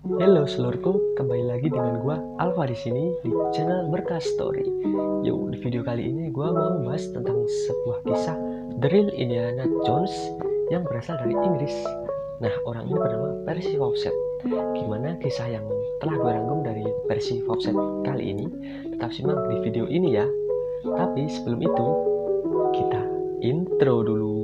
Halo seluruhku, kembali lagi dengan gua Alfa di sini di channel Berkah Story. Yo, di video kali ini gua mau bahas tentang sebuah kisah The Real Indiana Jones yang berasal dari Inggris. Nah, orang ini bernama Percy Fawcett. Gimana kisah yang telah gue rangkum dari Percy Fawcett kali ini? Tetap simak di video ini ya. Tapi sebelum itu, kita intro dulu.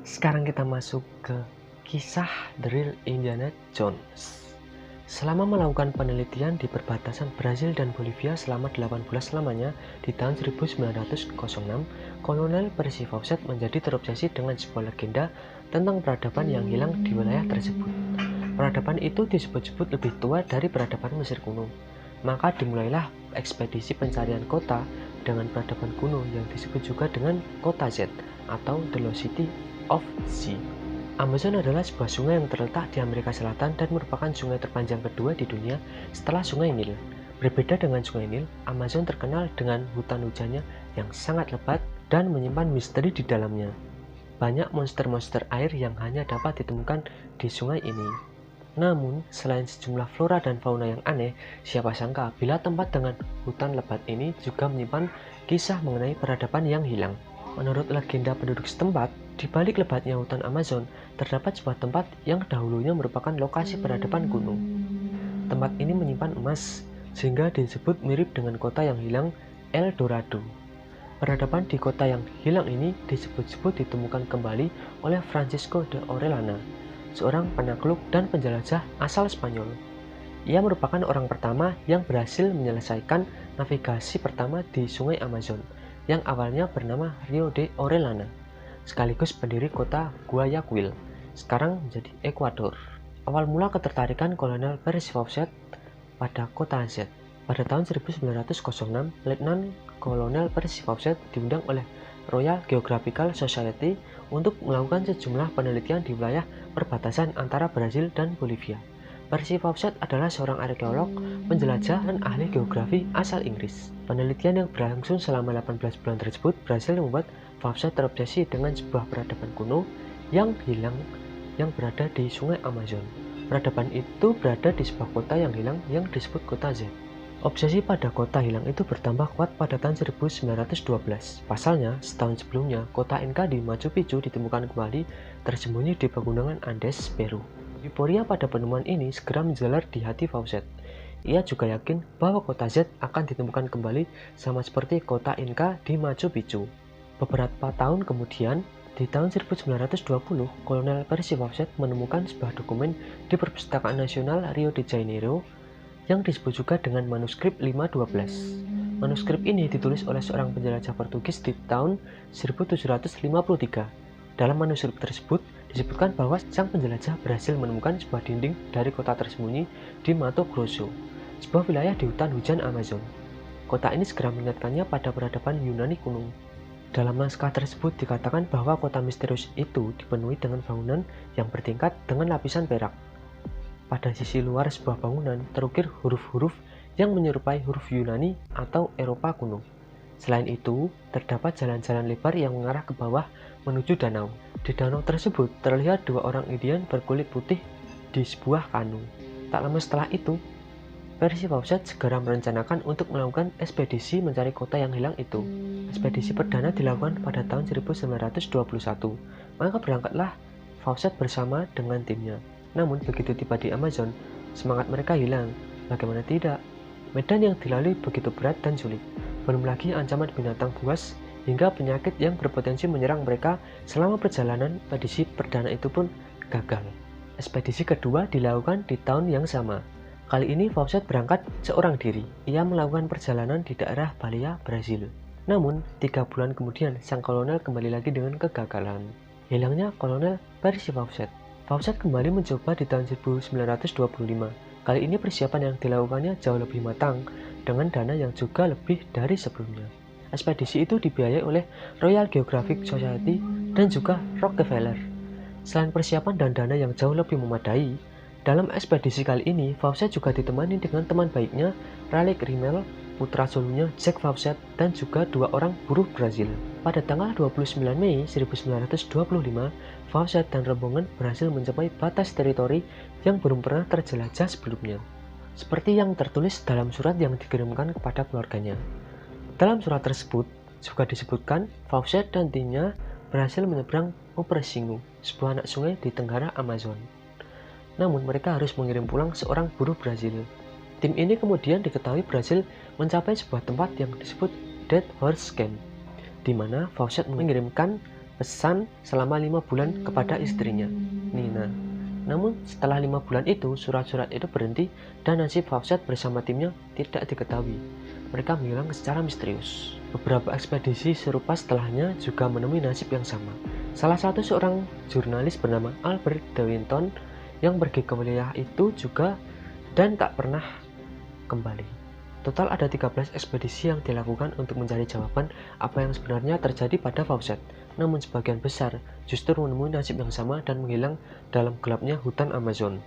Sekarang kita masuk ke kisah The Real Indiana Jones. Selama melakukan penelitian di perbatasan Brazil dan Bolivia selama 8 bulan lamanya, di tahun 1906, Kolonel Percy Fawcett menjadi terobsesi dengan sebuah legenda tentang peradaban yang hilang di wilayah tersebut. Peradaban itu disebut-sebut lebih tua dari peradaban Mesir kuno. Maka dimulailah ekspedisi pencarian kota dengan peradaban kuno yang disebut juga dengan Kota Z atau The Lost City of Z. Amazon adalah sebuah sungai yang terletak di Amerika Selatan dan merupakan sungai terpanjang kedua di dunia setelah Sungai Nil. Berbeda dengan Sungai Nil, Amazon terkenal dengan hutan hujannya yang sangat lebat dan menyimpan misteri di dalamnya. Banyak monster-monster air yang hanya dapat ditemukan di sungai ini. Namun, selain sejumlah flora dan fauna yang aneh, siapa sangka bila tempat dengan hutan lebat ini juga menyimpan kisah mengenai peradaban yang hilang. Menurut legenda penduduk setempat, di balik lebatnya hutan Amazon, terdapat sebuah tempat yang dahulunya merupakan lokasi peradaban kuno. Tempat ini menyimpan emas, sehingga disebut mirip dengan kota yang hilang, El Dorado. Peradaban di kota yang hilang ini disebut-sebut ditemukan kembali oleh Francisco de Orellana, seorang penakluk dan penjelajah asal Spanyol. Ia merupakan orang pertama yang berhasil menyelesaikan navigasi pertama di Sungai Amazon, yang awalnya bernama Rio de Orellana, sekaligus pendiri kota Guayaquil, sekarang menjadi Ekuador. Awal mula ketertarikan Kolonel Percy Fawcett pada kota Z. Pada tahun 1906, Letnan Kolonel Percy Fawcett diundang oleh Royal Geographical Society untuk melakukan sejumlah penelitian di wilayah perbatasan antara Brazil dan Bolivia. Percy Fawcett adalah seorang arkeolog, penjelajah, dan ahli geografi asal Inggris. Penelitian yang berlangsung selama 18 bulan tersebut berhasil membuat Fawcett terobsesi dengan sebuah peradaban kuno yang hilang yang berada di Sungai Amazon. Peradaban itu berada di sebuah kota yang hilang yang disebut Kota Z. Obsesi pada kota hilang itu bertambah kuat pada tahun 1912. Pasalnya, setahun sebelumnya, kota Inca di Machu Picchu ditemukan kembali tersembunyi di pegunungan Andes, Peru. Euforia pada penemuan ini segera menjalar di hati Fawcett. Ia juga yakin bahwa kota Z akan ditemukan kembali sama seperti kota Inca di Machu Picchu. Beberapa tahun kemudian, di tahun 1920, Kolonel Percy Fawcett menemukan sebuah dokumen di Perpustakaan Nasional Rio de Janeiro yang disebut juga dengan manuskrip 512. Manuskrip ini ditulis oleh seorang penjelajah Portugis di tahun 1753. Dalam manuskrip tersebut disebutkan bahwa sang penjelajah berhasil menemukan sebuah dinding dari kota tersembunyi di Mato Grosso, sebuah wilayah di hutan hujan Amazon. Kota ini segera mengingatkannya pada peradaban Yunani kuno. Dalam naskah tersebut dikatakan bahwa kota misterius itu dipenuhi dengan bangunan yang bertingkat dengan lapisan perak. Pada sisi luar sebuah bangunan terukir huruf-huruf yang menyerupai huruf Yunani atau Eropa kuno. Selain itu, terdapat jalan-jalan lebar yang mengarah ke bawah menuju danau. Di danau tersebut terlihat dua orang Indian berkulit putih di sebuah kanu. Tak lama setelah itu, Percy Fawcett segera merencanakan untuk melakukan ekspedisi mencari kota yang hilang itu. Ekspedisi perdana dilakukan pada tahun 1921. Maka berangkatlah Fawcett bersama dengan timnya. Namun begitu tiba di Amazon, semangat mereka hilang. Bagaimana tidak? Medan yang dilalui begitu berat dan sulit. Belum lagi ancaman binatang buas hingga penyakit yang berpotensi menyerang mereka selama perjalanan. Ekspedisi perdana itu pun gagal. Ekspedisi kedua dilakukan di tahun yang sama. Kali ini Fawcett berangkat seorang diri. Ia melakukan perjalanan di daerah Bahia, Brazil. Namun, 3 bulan kemudian sang kolonel kembali lagi dengan kegagalan. Hilangnya Kolonel Percy Fawcett. Fawcett kembali mencoba di tahun 1925. Kali ini persiapan yang dilakukannya jauh lebih matang dengan dana yang juga lebih dari sebelumnya. Ekspedisi itu dibiayai oleh Royal Geographic Society dan juga Rockefeller. Selain persiapan dan dana yang jauh lebih memadai, Dalam ekspedisi kali ini, Fawcett juga ditemani dengan teman baiknya, Raleigh Rimmel, putra sulungnya Jack Fawcett, dan juga 2 orang buruh Brazil. Pada tanggal 29 Mei 1925, Fawcett dan rombongan berhasil mencapai batas teritori yang belum pernah terjelajah sebelumnya. Seperti yang tertulis dalam surat yang dikirimkan kepada keluarganya. Dalam surat tersebut juga disebutkan Fawcett dan timnya berhasil menyeberang Opesingo, sebuah anak sungai di tenggara Amazon. Namun mereka harus mengirim pulang seorang buruh Brazil. Tim ini kemudian diketahui berhasil mencapai sebuah tempat yang disebut Dead Horse Camp, di mana Fawcett mengirimkan pesan selama 5 bulan kepada istrinya, Nina. Namun setelah 5 bulan itu, surat-surat itu berhenti dan nasib Fawcett bersama timnya tidak diketahui. Mereka menghilang secara misterius. Beberapa ekspedisi serupa setelahnya juga menemui nasib yang sama. Salah satu seorang jurnalis bernama Albert de Winton yang pergi ke wilayah itu juga dan tak pernah kembali. Total ada 13 ekspedisi yang dilakukan untuk mencari jawaban apa yang sebenarnya terjadi pada Fawcett. Namun sebagian besar justru menemui nasib yang sama dan menghilang dalam gelapnya hutan Amazon.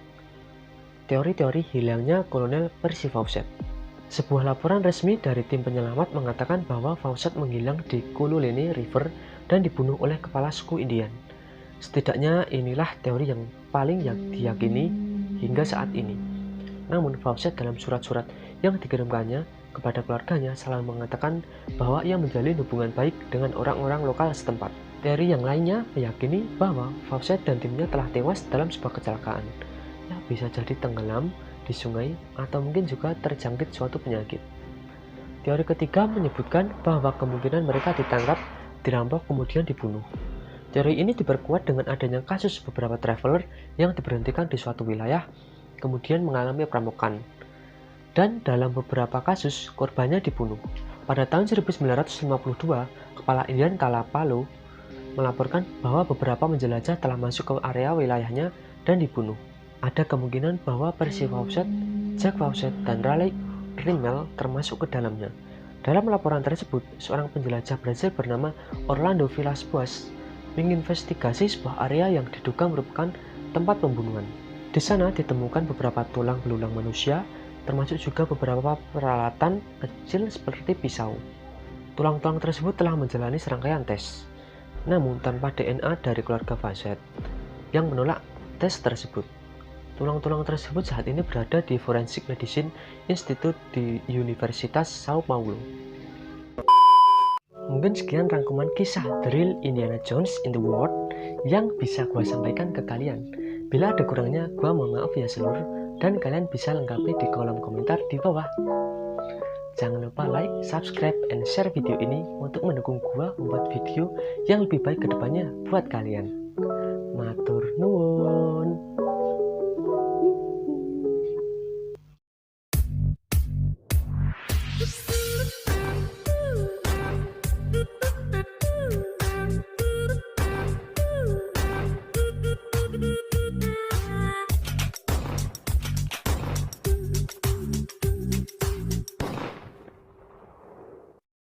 Teori-teori hilangnya Kolonel Percy Fawcett. Sebuah laporan resmi dari tim penyelamat mengatakan bahwa Fawcett menghilang di Kululene River dan dibunuh oleh kepala suku Indian. Setidaknya inilah teori yang paling diyakini hingga saat ini. Namun Fawcett dalam surat-surat yang dikirimkannya kepada keluarganya selalu mengatakan bahwa ia menjalin hubungan baik dengan orang-orang lokal setempat. Teori yang lainnya meyakini bahwa Fawcett dan timnya telah tewas dalam sebuah kecelakaan. Ya, bisa jadi tenggelam di sungai atau mungkin juga terjangkit suatu penyakit. Teori ketiga menyebutkan bahwa kemungkinan mereka ditangkap, dirampok, kemudian dibunuh. Teori ini diperkuat dengan adanya kasus beberapa traveler yang diberhentikan di suatu wilayah, kemudian mengalami perampokan. Dan dalam beberapa kasus, korbannya dibunuh. Pada tahun 1952, kepala Indian Kalapalo melaporkan bahwa beberapa menjelajah telah masuk ke area wilayahnya dan dibunuh. Ada kemungkinan bahwa Percy Fawcett, Jack Fawcett, dan Raleigh Rimmel termasuk ke dalamnya. Dalam laporan tersebut, seorang penjelajah Brazil bernama Orlando Villas-Boas menginvestigasi sebuah area yang diduga merupakan tempat pembunuhan. Di sana ditemukan beberapa tulang belulang manusia, termasuk juga beberapa peralatan kecil seperti pisau. Tulang-tulang tersebut telah menjalani serangkaian tes, namun tanpa DNA dari keluarga Fawcett yang menolak tes tersebut. Tulang-tulang tersebut saat ini berada di Forensic Medicine Institute di Universitas Sao Paulo. Mungkin sekian rangkuman kisah The Real Indiana Jones in the World yang bisa gue sampaikan ke kalian. Bila ada kurangnya, gue mohon maaf ya seluruh, dan kalian bisa lengkapi di kolom komentar di bawah. Jangan lupa like, subscribe, and share video ini untuk mendukung gue membuat video yang lebih baik ke depannya buat kalian. Matur nuwun.